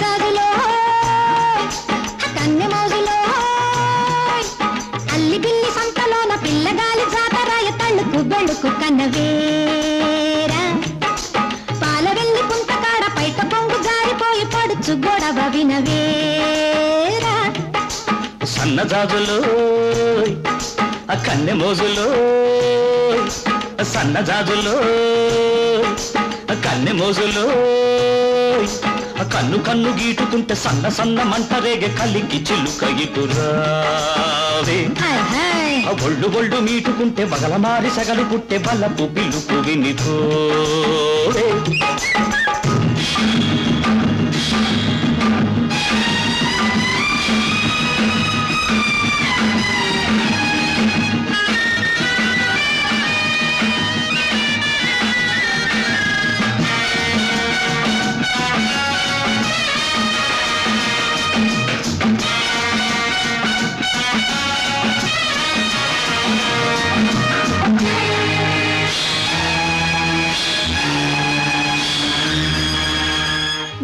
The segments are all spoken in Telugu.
సన్నజాజులో కన్నె మోజులో అల్లి బిల్లి సంతలోన పిల్లగాలి జాతరాయ తళ్ళుకు బెళ్ళుకు కన్నవేరా పాల వెళ్ళి పుంతకాడ పైట పొంగు జారిపోయి పడుచు గొడవ వినవేరా సన్నజాజులో కన్నె మోజులో సన్నజాజులో కన్నె మోజులో కన్ను కన్ను గీటుకుంటే సన్న సన్న మంట రేగే కలికి చిలుక ఇటురావే ఒళ్ళు ఒళ్ళు మీటుకుంటే బగల మారి సగలు పుట్టే బలపు పిలుపు వినిపోవే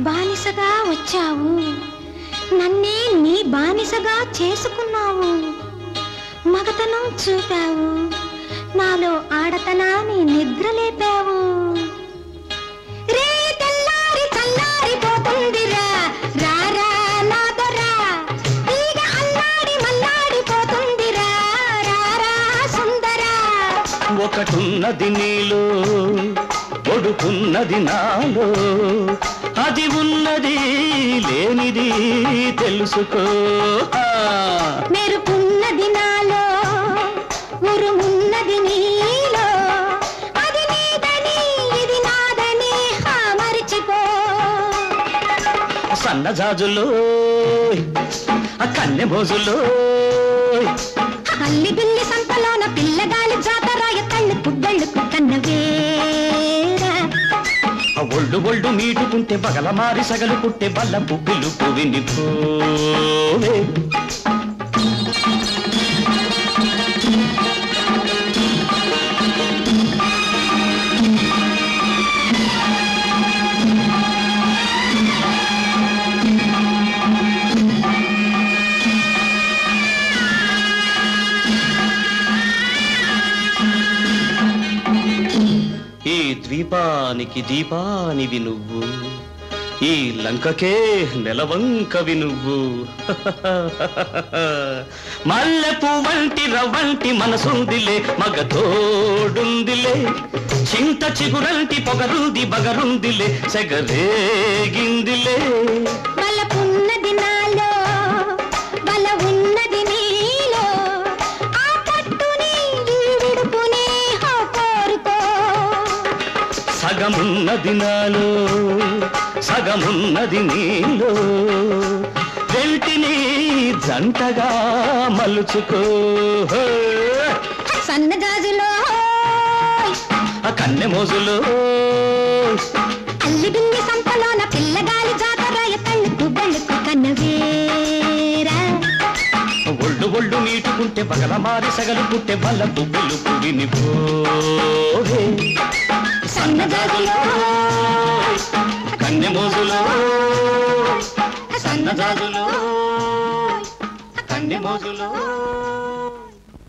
బానిసగా వచ్చావు నన్నే నీ బానిసగా చేసుకున్నావు మగతనం చూపావు నాలో ఆడతనాన్ని నిద్రలేపావు రే తెల్లారి చల్లారిపోతుందిరా రారా నాదరా ఈగ అల్లాడి మల్లాడిపోతుందిరా రారా సుందరా ఒకటున్నది నీలో ఒడుకున్నది నాలో అది ఉన్నది లేనిది తెలుసుకో మెరుపున్నది నాలో ఉరుమున్నది నీలో అది నీదని ఇది నాదని మరిచిపో సన్నజాజులో కన్నె మోజులో అల్లి బిల్లి సంతలోన పిల్లగాలి జాతరాయ తళ్ళుకు బెళ్ళుకు కన్నవేరా ఒళ్ళు ఒళ్ళు మీటుకుంటే బగల మారి సగలు పుట్టే బల్లపు పిలుపు వినిపోవే ఈ ద్వీపానికి దీపానివి నువ్వు ఈ లంకకే నెలవంకవి నువ్వు మల్లెపు వంటి రవ్వంటి మనసుందిలే మగ తోడుందిలే చింత చిగురంటి పొగరుంది బగరుందిలే సెగరేగిందిలే బలపున్నది నాలో బల ఉన్నది నీలో ఆ పట్టుని ఈ విడుపుని కోరుకో సగమున్నది నాలో సగమున్నది నీలో వెంటిని జంటగా మలుచుకో సన్నజాజులో కన్నె మోజులో అల్లి బిల్లి సంతలోన పిల్లగాలి జాతరాయ తళ్ళుకు బెళ్ళుకు కన్నవేరా ఒళ్ళు ఒళ్ళు మీటుకుంటే పగల మారి సగలు పుట్టే బల్లపు పిలుపు వినిపోవే సన్నజాజులో కన్నె మోజులో సన్నజాజులో కన్నె మోజులో